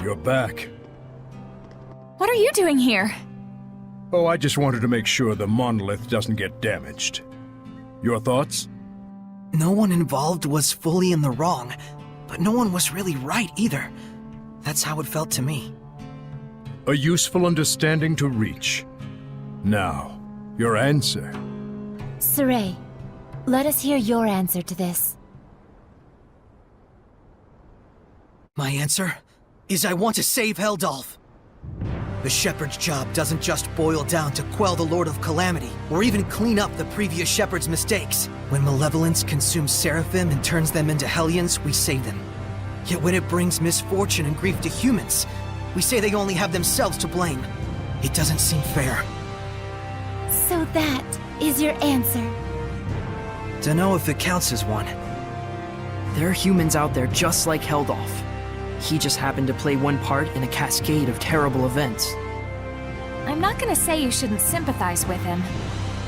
you're back. What are you doing here? Oh, I just wanted to make sure the monolith doesn't get damaged. Your thoughts? No one involved was fully in the wrong, but no one was really right either. That's how it felt to me. A useful understanding to reach. Now, your answer. Saray, let us hear your answer to this. My answer is I want to save Heldolf. The Shepherd's job doesn't just boil down to quell the Lord of Calamity, or even clean up the previous Shepherd's mistakes. When malevolence consumes Seraphim and turns them into Hellions, we save them. Yet when it brings misfortune and grief to humans, we say they only have themselves to blame. It doesn't seem fair. So that is your answer. Dunno if it counts as one. There are humans out there just like Heldolf. He just happened to play one part in a cascade of terrible events. I'm not gonna say you shouldn't sympathize with him,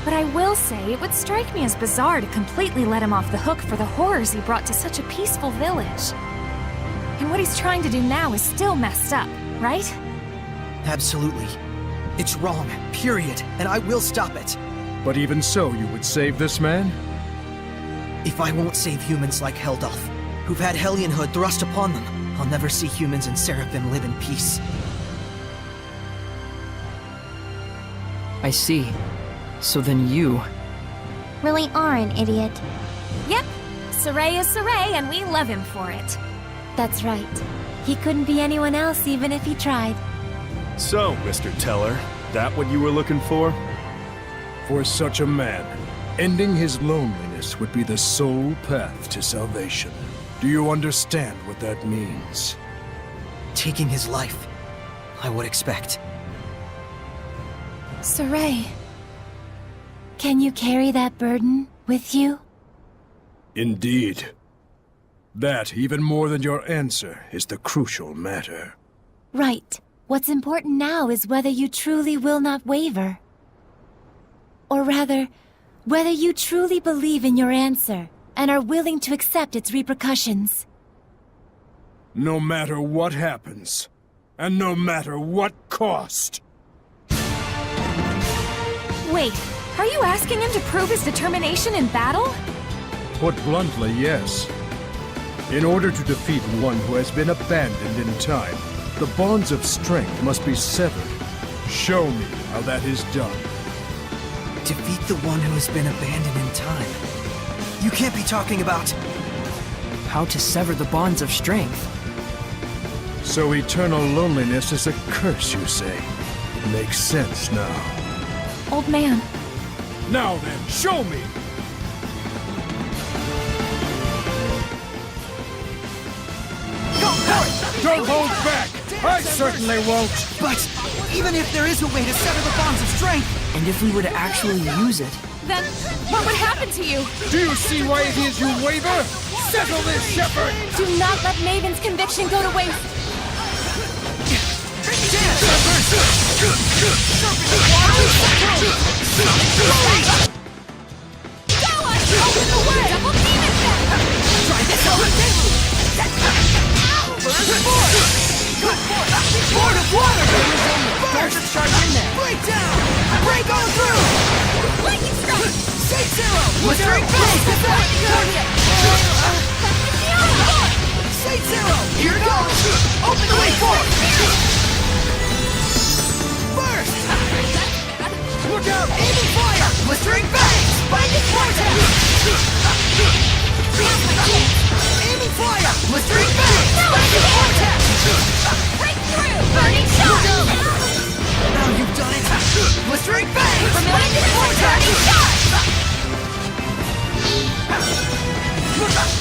but I will say it would strike me as bizarre to completely let him off the hook for the horrors he brought to such a peaceful village. And what he's trying to do now is still messed up, right? Absolutely. It's wrong, period, and I will stop it. But even so, you would save this man? If I won't save humans like Heldolf, who've had Hellionhood thrust upon them, I'll never see humans and Seraphim live in peace. I see. So then you... Really are an idiot. Yep, Saray is Saray, and we love him for it. That's right. He couldn't be anyone else even if he tried. So, Mr. Teller, that what you were looking for? For such a man, ending his loneliness would be the sole path to salvation. Do you understand what that means? Taking his life, I would expect. Saray, can you carry that burden with you? Indeed. That, even more than your answer, is the crucial matter. Right. What's important now is whether you truly will not waver. Or rather, whether you truly believe in your answer and are willing to accept its repercussions. No matter what happens, and no matter what cost. Wait, are you asking him to prove his determination in battle? Put bluntly, yes. In order to defeat one who has been abandoned in time, the bonds of strength must be severed. Show me how that is done. Defeat the one who has been abandoned in time. You can't be talking about... How to sever the bonds of strength. So eternal loneliness is a curse, you say? Makes sense now. Old man. Now then, show me! Go for it! Don't hold back! I certainly won't! But even if there is a way to sever the bonds of strength... And if we were to actually use it, Then, what would happen to you? Do you see why it is you waver? Settle this, Shepherd! Do not let Maven's conviction go to waste. Open the way! Double demon back! Try this on! Burst force! Lord of water! Burst! Charge in there! Break down! Break on through! Lightning strike! State zero! Blistering face! State zero! Here it goes! Open the way forward! Burst! Look out! Aiming fire! Blistering face! Blinding vortex! Aiming fire! Blistering face! Blinding vortex! Breakthrough! Burning shot! Now you've done it! Blistering face! Blinding vortex! Burning shot!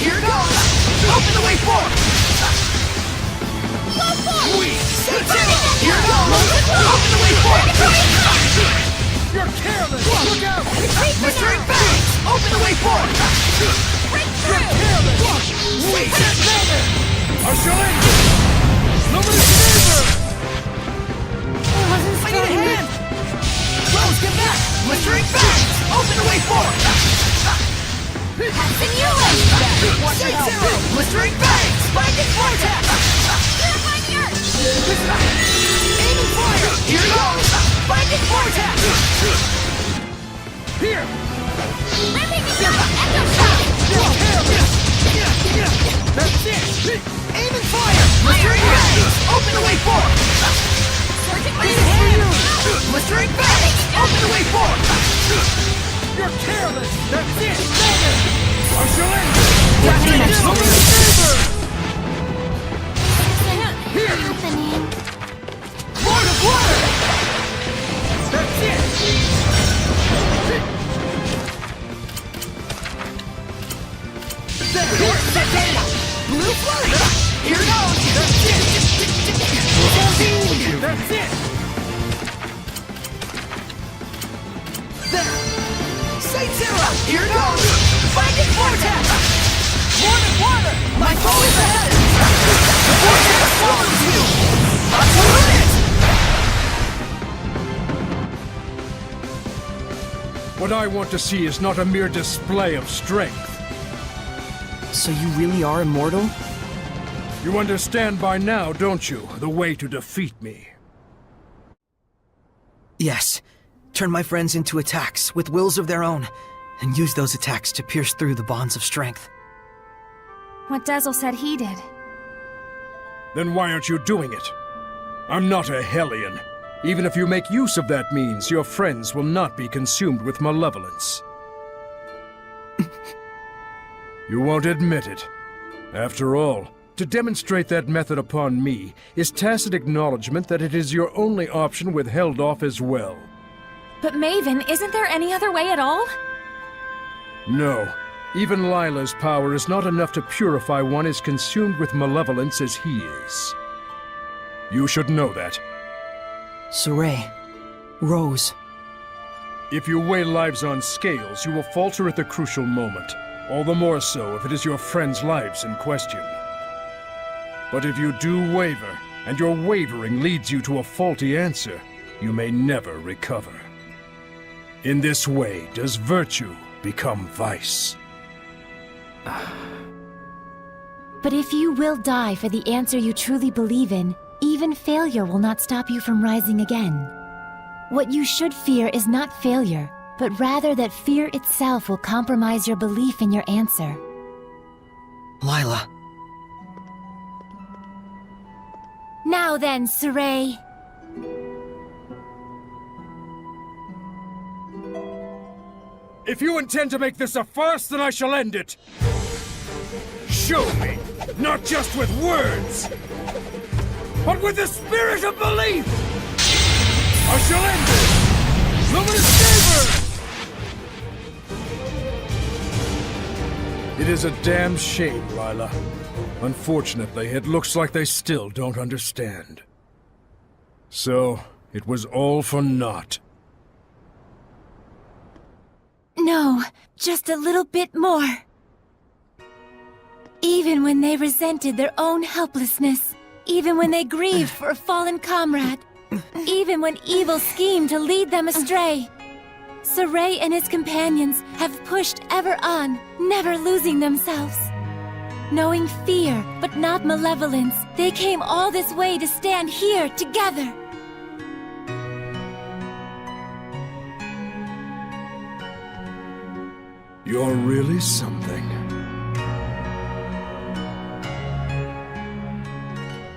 Here it goes! Open the way forward! Go for it! State zero! Here it goes! Open the way forward! You're careless! Look out! Blistering face! Open the way forward! Breakthrough! State zero! Usher in! Nobody's favor! I need a hand! Rose, get back! Blistering face! Open the way forward! Passing you in! State zero! Blistering face! Blinding vortex! Purify the earth! Aiming fire! Here goes! Finding vortex! Here! Ripping it up! Echo shot! That's it! Aiming fire! Blistering rays! Open the way forward! Surging This is for you! Blistering rays! Open the way forward! You're careless! That's it! I shall end it! Happening! Here! Happening. Lord of water! That's it! There! Zestiria! Blue flurry! Here goes! That's it! That's it! There! Zestiria! Here goes! Finding vortex! More than water! My foe is ahead! The vortex swallows you! Up to limit! What I want to see is not a mere display of strength. So you really are immortal? You understand by now, don't you, the way to defeat me? Yes. Turn my friends into attacks with wills of their own, and use those attacks to pierce through the bonds of strength. What Dazzle said he did. Then why aren't you doing it? I'm not a Hellion. Even if you make use of that means, your friends will not be consumed with malevolence. You won't admit it. After all, to demonstrate that method upon me is tacit acknowledgement that it is your only option with Heldolf as well. But Maven, isn't there any other way at all? No. Even Lila's power is not enough to purify one as consumed with malevolence as he is. You should know that. Saray. Rose. If you weigh lives on scales, you will falter at the crucial moment. All the more so if it is your friends' lives in question. But if you do waver, and your wavering leads you to a faulty answer, you may never recover. In this way does virtue become vice. But if you will die for the answer you truly believe in, even failure will not stop you from rising again. What you should fear is not failure, but rather that fear itself will compromise your belief in your answer. Lila. Now then, Saray. If you intend to make this a farce, then I shall end it. Show me, not just with words, but with the spirit of belief. I shall end it. Luminous Saber! It is a damn shame, Lila. Unfortunately, it looks like they still don't understand. So, it was all for naught. No, just a little bit more. Even when they resented their own helplessness, even when they grieved for a fallen comrade, even when evil schemed to lead them astray, Saray and his companions have pushed ever on, never losing themselves. Knowing fear, but not malevolence, they came all this way to stand here together. You're really something.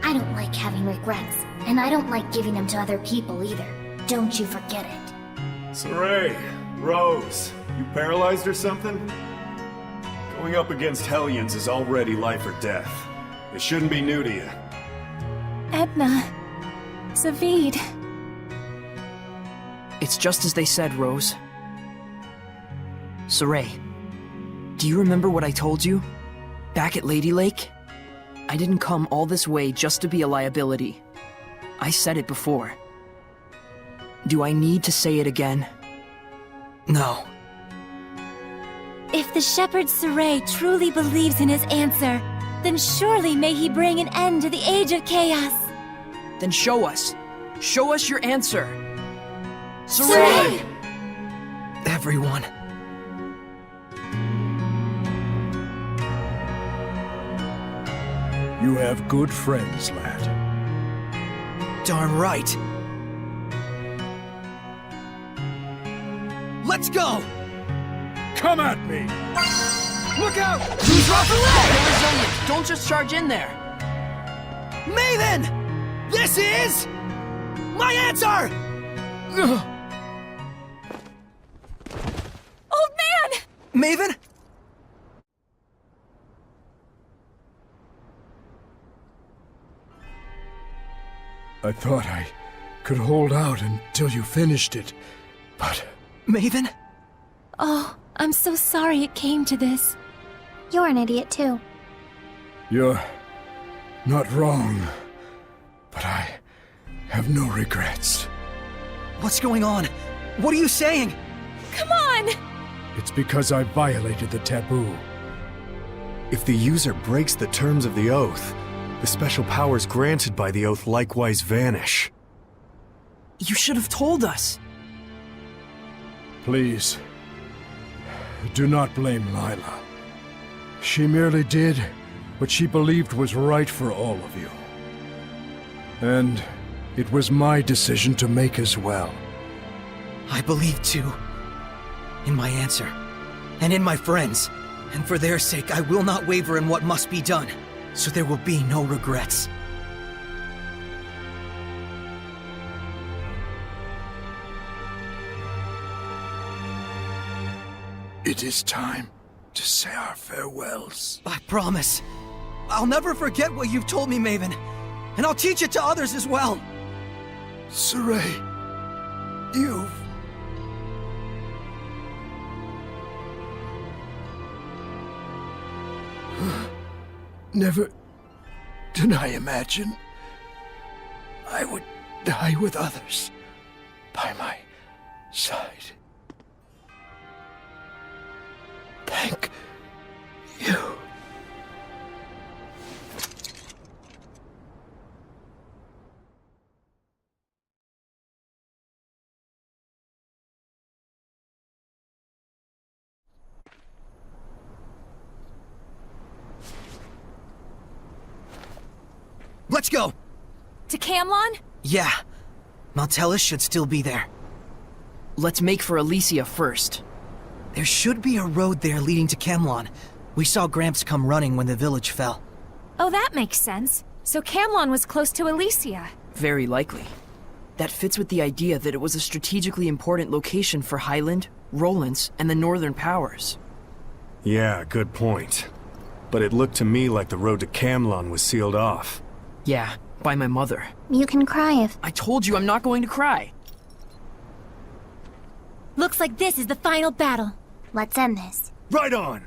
I don't like having regrets, and I don't like giving them to other people either. Don't you forget it. Saray, Rose, you paralyzed or something? Going up against Hellions is already life or death. It shouldn't be new to you. Edna. Zavid. It's just as they said, Rose. Saray, do you remember what I told you? Back at Lady Lake? I didn't come all this way just to be a liability. I said it before. Do I need to say it again? No. If the shepherd Saray truly believes in his answer, then surely may he bring an end to the Age of Chaos. Then show us. Show us your answer. Saray! Everyone. You have good friends, lad. Darn right. Let's go! Come at me! Look out! Who's Stay resilient. Don't just charge in there. Maven! This is... my answer! Old man! Maven? I thought I could hold out until you finished it, but... Maven? Oh, I'm so sorry it came to this. You're an idiot too. You're not wrong, but I have no regrets. What's going on? What are you saying? Come on! It's because I violated the taboo. If the user breaks the terms of the oath, the special powers granted by the oath likewise vanish. You should have told us. Please, do not blame Lila. She merely did what she believed was right for all of you. And it was my decision to make as well. I believe too. In my answer. And in my friends. And for their sake, I will not waver in what must be done. So there will be no regrets. It is time to say our farewells. I promise. I'll never forget what you've told me, Maven. And I'll teach it to others as well. Saray, you've... Never did I imagine I would die with others by my side. Thank you. Let's go! To Camlon? Yeah. Maltellus should still be there. Let's make for Elysia first. There should be a road there leading to Camlon. We saw Gramps come running when the village fell. Oh, that makes sense. So Camlon was close to Elysia. Very likely. That fits with the idea that it was a strategically important location for Highland, Rollins, and the Northern Powers. Yeah, good point. But it looked to me like the road to Camlon was sealed off. Yeah, by my mother. You can cry if... I told you I'm not going to cry. Looks like this is the final battle. Let's end this. Right on!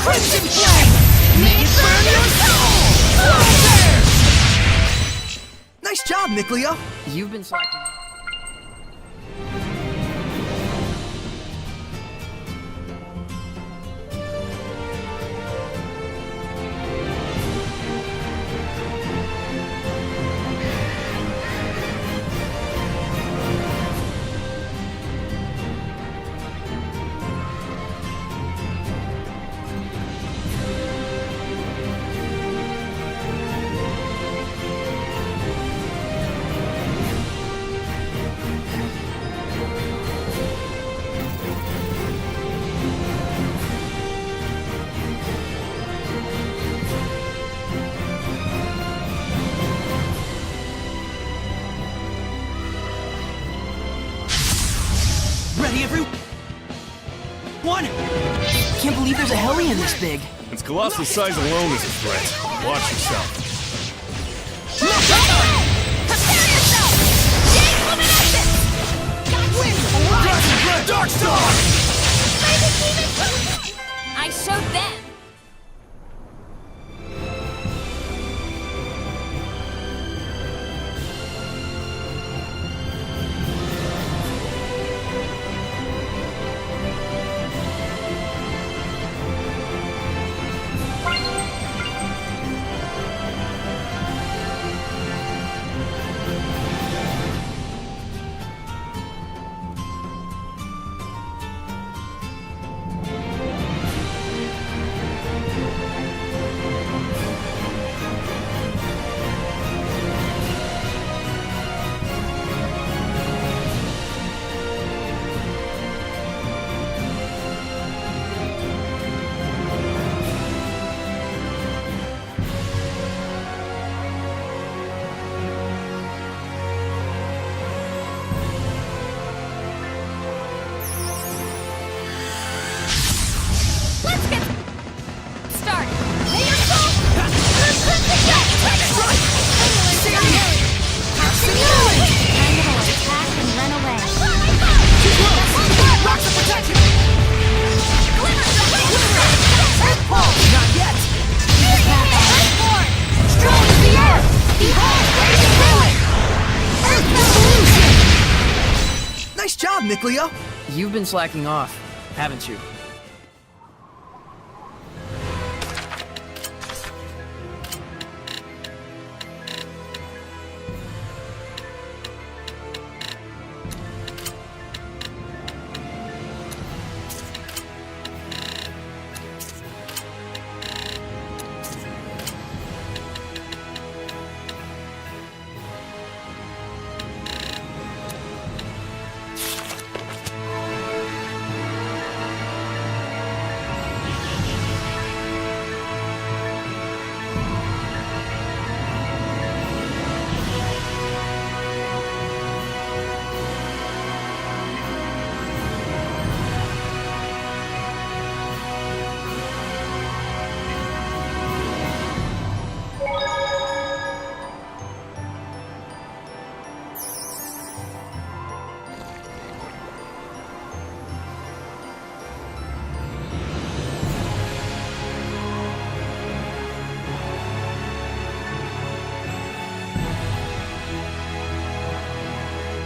Crimson Flame! May it burn your soul! Nice job, Mikleo! You've been slacking. Ready, everyone? Can't believe there's a Hellion this big. Its colossal size alone is a threat. Watch yourself. Prepare yourself! Jade Luminescence! Dark Star! I showed them! Let's get started! May your soul... I'm gonna attack and run away. Rocks of protection! Earthfall! Not yet! Earthborn! Strong as the earth! Behold, raging ruin! Earth revolution! Nice job, Mikleo! You've been slacking off, haven't you?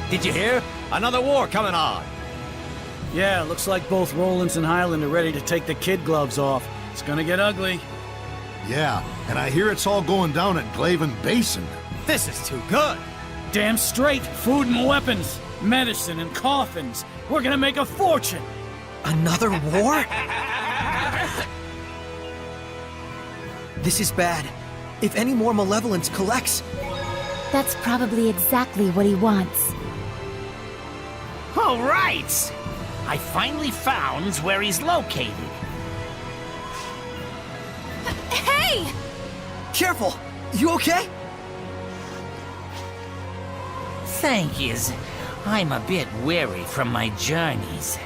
Did you hear? Another war coming on. Yeah, looks like both Rollins and Highland are ready to take the kid gloves off. It's gonna get ugly. Yeah, and I hear it's all going down at Glaven Basin. This is too good. Damn straight! Food and weapons, medicine and coffins. We're gonna make a fortune! Another war? This is bad. If any more malevolence collects... That's probably exactly what he wants. All right! I finally found where he's located. Hey! Careful! You okay? Thank yous. I'm a bit weary from my journeys.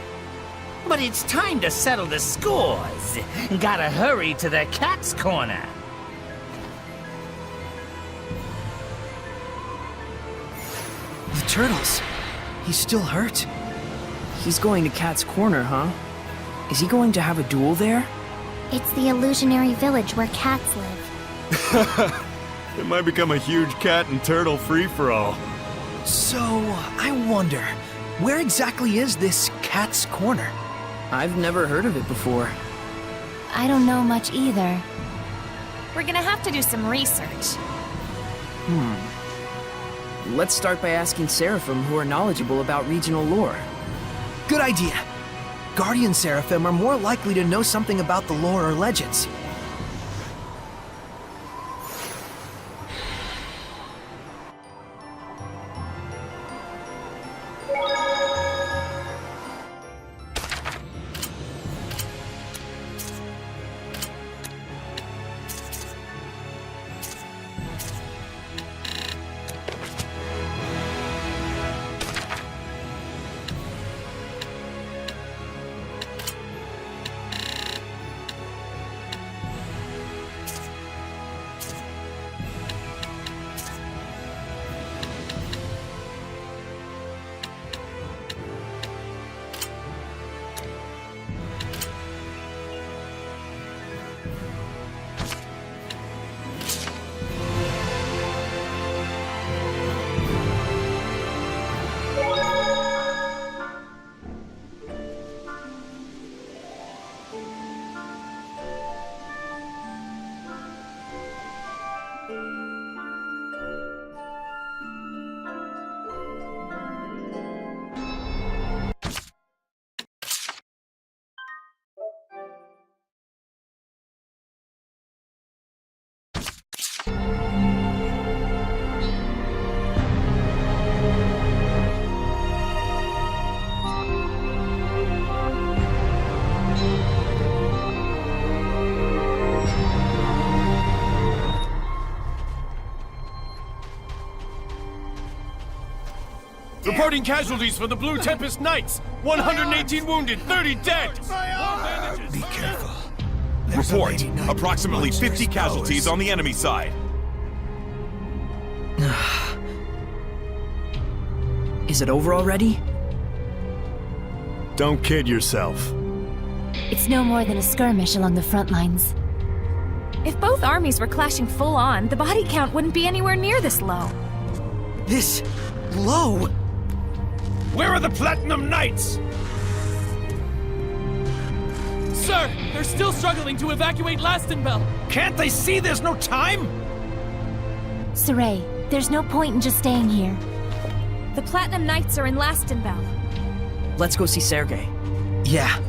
But it's time to settle the scores. Gotta hurry to the cat's corner. The turtles. He's still hurt. He's going to Cat's Corner, huh? Is he going to have a duel there? It's the illusionary village where cats live. It might become a huge cat and turtle free-for-all. So, I wonder, where exactly is this Cat's Corner? I've never heard of it before. I don't know much either. We're gonna have to do some research. Let's start by asking Seraphim, who are knowledgeable about regional lore. Good idea. Guardian Seraphim are more likely to know something about the lore or legends. Reporting casualties for the Blue Tempest Knights. 118 wounded, 30 dead. Be careful. Report. Approximately 50 casualties on the enemy side. Is it over already? Don't kid yourself. It's no more than a skirmish along the front lines. If both armies were clashing full on, the body count wouldn't be anywhere near this low. This... low? Where are the Platinum Knights? Sir, they're still struggling to evacuate Lastenbell. Can't they see there's no time? Saray, there's no point in just staying here. The Platinum Knights are in Lastenbell. Let's go see Sergei. Yeah.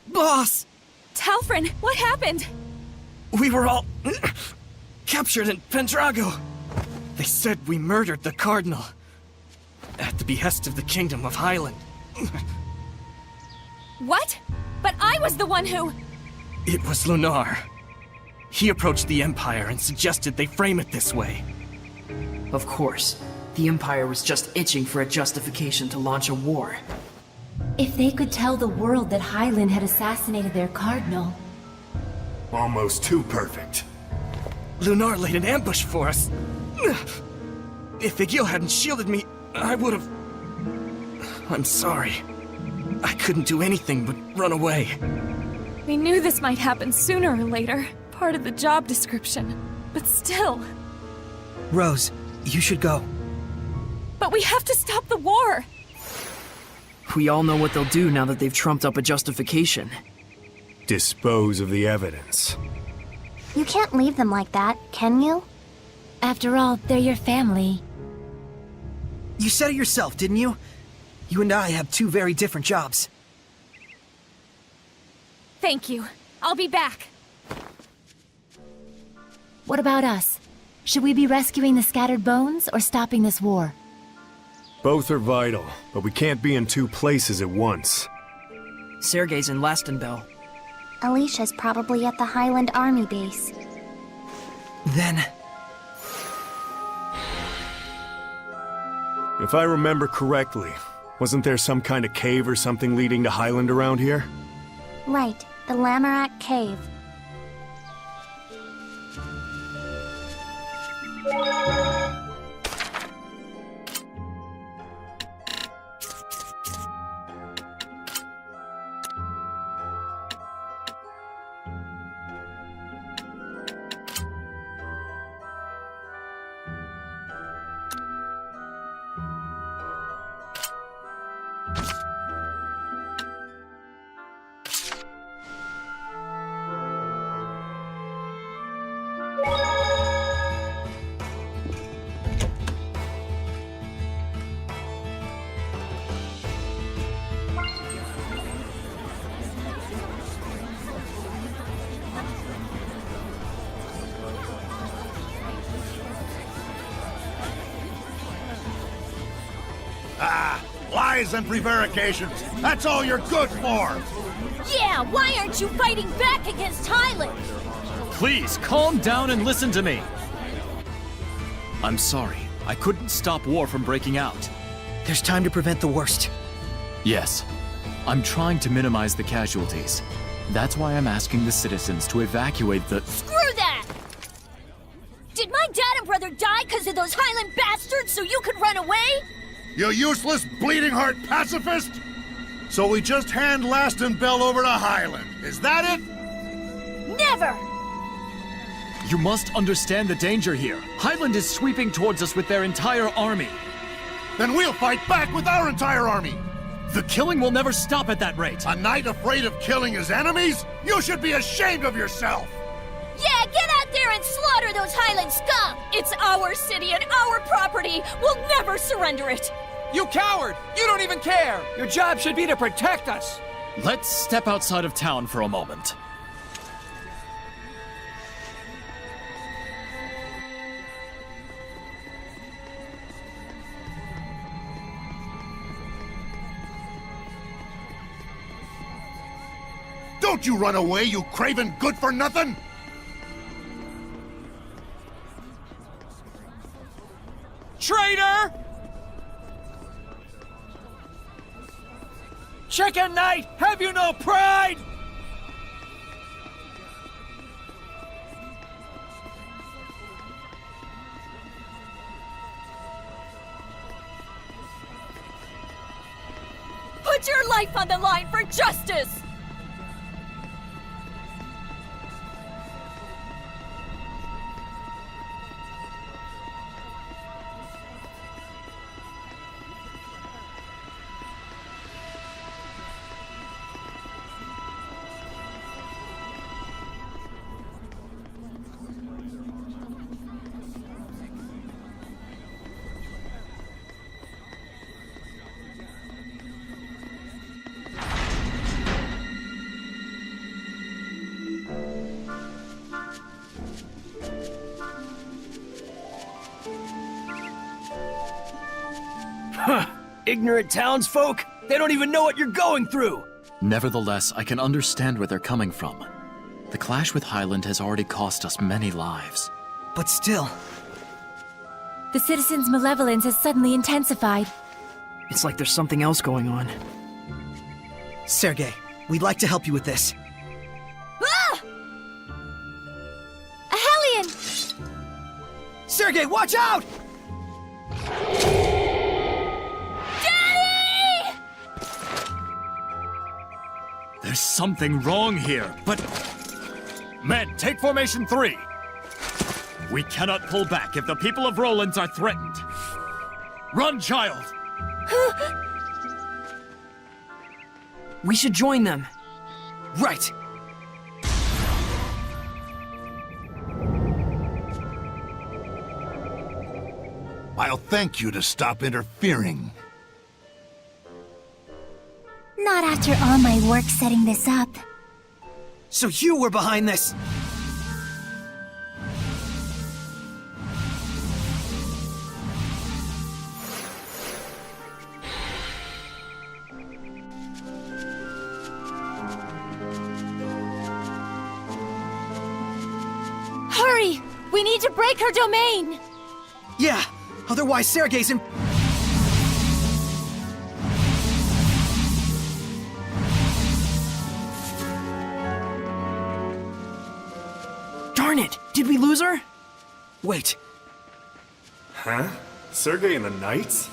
Boss! Talfrin, what happened? We were all... captured in Pendrago. They said we murdered the Cardinal. At the behest of the Kingdom of Highland. What? But I was the one who... It was Lunar. He approached the Empire and suggested they frame it this way. Of course. The Empire was just itching for a justification to launch a war. If they could tell the world that Highland had assassinated their cardinal... Almost too perfect. Lunar laid an ambush for us. If Igil hadn't shielded me, I would've... I'm sorry. I couldn't do anything but run away. We knew this might happen sooner or later. Part of the job description. But still... Rose, you should go. But we have to stop the war! We all know what they'll do now that they've trumped up a justification. Dispose of the evidence. You can't leave them like that, can you? After all, they're your family. You said it yourself, didn't you? You and I have two very different jobs. Thank you. I'll be back. What about us? Should we be rescuing the scattered bones or stopping this war? Both are vital, but we can't be in two places at once. Sergei's in Lastenbell. Alicia's probably at the Highland Army base. Then... If I remember correctly, wasn't there some kind of cave or something leading to Highland around here? Right, the Lamorak Cave. Lies and prevarications. That's all you're good for. Yeah, why aren't you fighting back against Highland? Please, calm down and listen to me. I'm sorry. I couldn't stop war from breaking out. There's time to prevent the worst. Yes. I'm trying to minimize the casualties. That's why I'm asking the citizens to evacuate the... Screw that! Did my dad and brother die because of those Highland bastards so you could run away? You useless, bleeding heart pacifist! So we just hand Lastenbell over to Highland. Is that it? Never! You must understand the danger here. Highland is sweeping towards us with their entire army. Then we'll fight back with our entire army! The killing will never stop at that rate. A knight afraid of killing his enemies? You should be ashamed of yourself! Yeah, get out there and slaughter those Highland scum! It's our city and our property! We'll never surrender it! You coward! You don't even care! Your job should be to protect us! Let's step outside of town for a moment. Don't you run away, you craven good-for-nothing! Traitor! Chicken Knight, have you no pride? Put your life on the line for justice! Ignorant townsfolk! They don't even know what you're going through! Nevertheless, I can understand where they're coming from. The clash with Highland has already cost us many lives. But still... The citizens' malevolence has suddenly intensified. It's like there's something else going on. Sergei, we'd like to help you with this. Ah! A Hellion! Sergei, watch out! Daddy! There's something wrong here, but... Men, take formation 3! We cannot pull back if the people of Rollins are threatened. Run, child! We should join them. Right! I'll thank you to stop interfering. Not after all my work setting this up. So you were behind this! Hurry! We need to break her domain! Yeah, otherwise Sergei's in... Darn it! Did we lose her? Wait. Huh? Sergei and the Knights?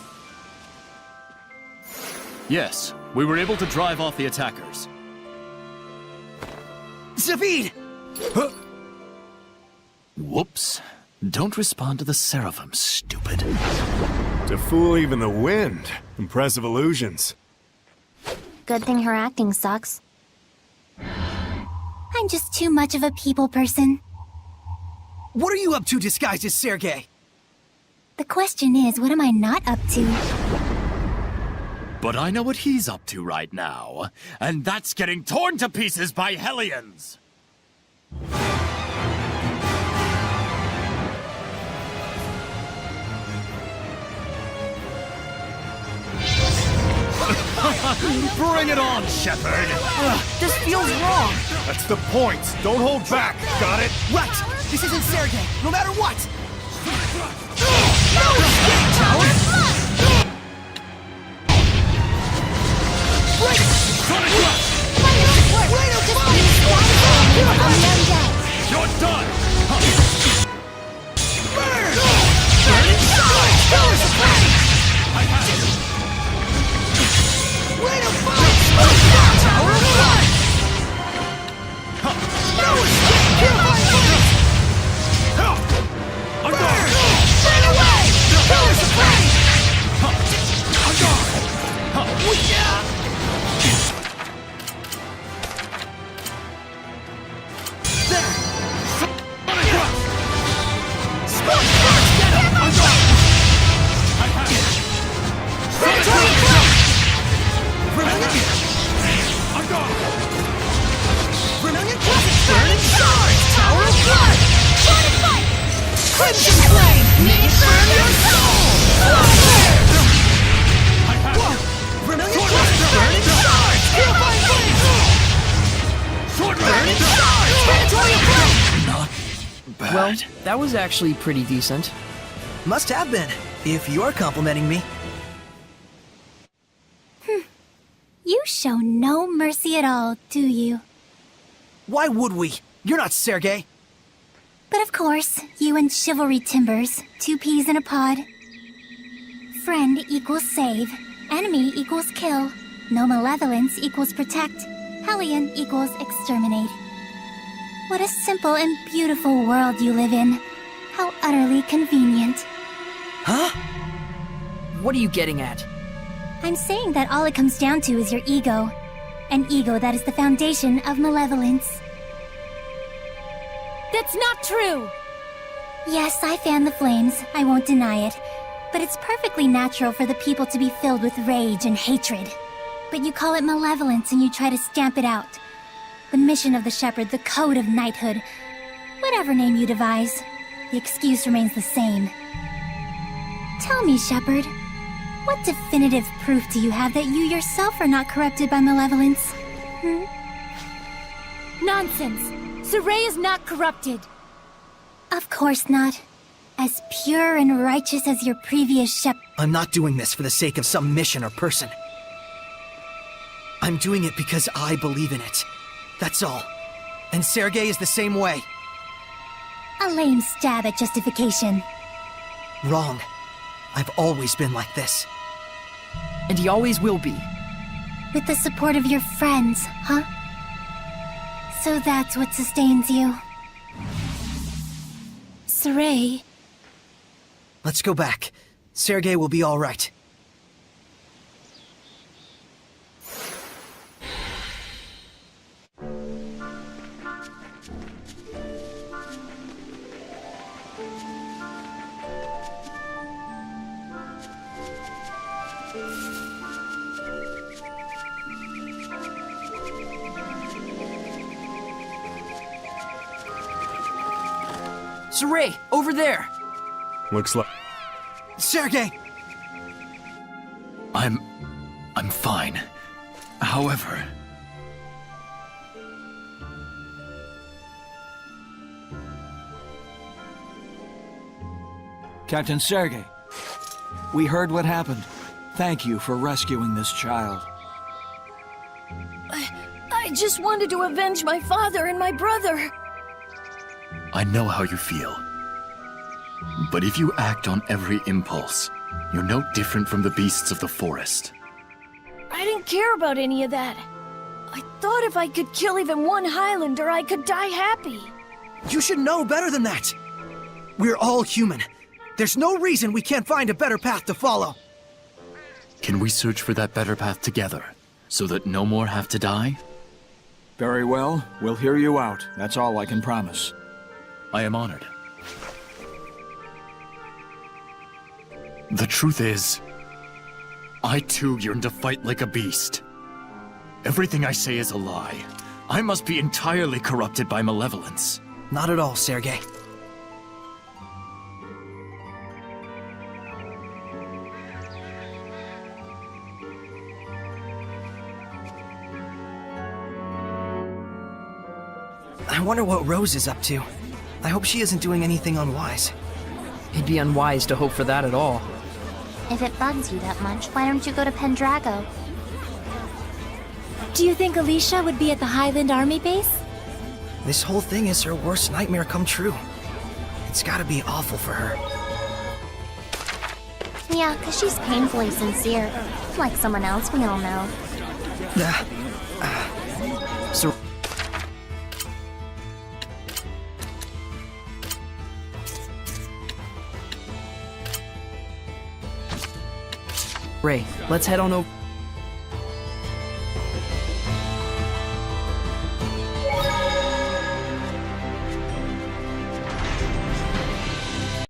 Yes, we were able to drive off the attackers. Zavid! Huh? Whoops. Don't respond to the Seraphim, stupid. To fool even the wind. Impressive illusions. Good thing her acting sucks. I'm just too much of a people person. What are you up to disguised as Sergei? The question is, what am I not up to? But I know what he's up to right now, and that's getting torn to pieces by Hellions! Bring it on, Shepard! This feels wrong! That's the point! Don't hold back! Got it? Right! This isn't Sergei, no matter what! No escape, Tower! You're done! Burn! Burning Charge! Tower's afraid! I have you! Way to fight! Tower of Blood! No escape! Kill my bullet! Burn! Burn away! Tower's afraid! Crimson Flame! May it burn your soul! Vermilion Cluster! Burning Charge! Purifying Flame! Burning Charge! Predatory Flame! Not bad. Well, that was actually pretty decent. Must have been, if you're complimenting me. You show no mercy at all, do you? Why would we? You're not Sergei. But of course, you and chivalry timbers, two peas in a pod. Friend equals save, enemy equals kill, no malevolence equals protect, Hellion equals exterminate. What a simple and beautiful world you live in. How utterly convenient. Huh? What are you getting at? I'm saying that all it comes down to is your ego. An ego that is the foundation of malevolence. That's not true! Yes, I fan the flames, I won't deny it. But it's perfectly natural for the people to be filled with rage and hatred. But you call it malevolence and you try to stamp it out. The mission of the Shepherd, the code of knighthood. Whatever name you devise, the excuse remains the same. Tell me, Shepherd, what definitive proof do you have that you yourself are not corrupted by malevolence? Nonsense! Saray is not corrupted! Of course not. As pure and righteous as your previous Shepherd. I'm not doing this for the sake of some mission or person. I'm doing it because I believe in it. That's all. And Sergei is the same way. A lame stab at justification. Wrong. I've always been like this. And he always will be. With the support of your friends, huh? So that's what sustains you. Saray. Let's go back. Sergei will be all right. Sergei, over there! Looks like... Sergei! I'm fine. However... Captain Sergei, we heard what happened. Thank you for rescuing this child. I just wanted to avenge my father and my brother. I know how you feel. But if you act on every impulse, you're no different from the beasts of the forest. I didn't care about any of that. I thought if I could kill even one Highlander, I could die happy. You should know better than that. We're all human. There's no reason we can't find a better path to follow. Can we search for that better path together, so that no more have to die? Very well. We'll hear you out. That's all I can promise. I am honored. The truth is, I too yearn to fight like a beast. Everything I say is a lie. I must be entirely corrupted by malevolence. Not at all, Sergei. I wonder what Rose is up to. I hope she isn't doing anything unwise. It'd be unwise to hope for that at all. If it bugs you that much, why don't you go to Pendrago? Do you think Alicia would be at the Highland Army base? This whole thing is her worst nightmare come true. It's gotta be awful for her. Yeah, 'cause she's painfully sincere. Like someone else we all know. So Ray, let's head on over.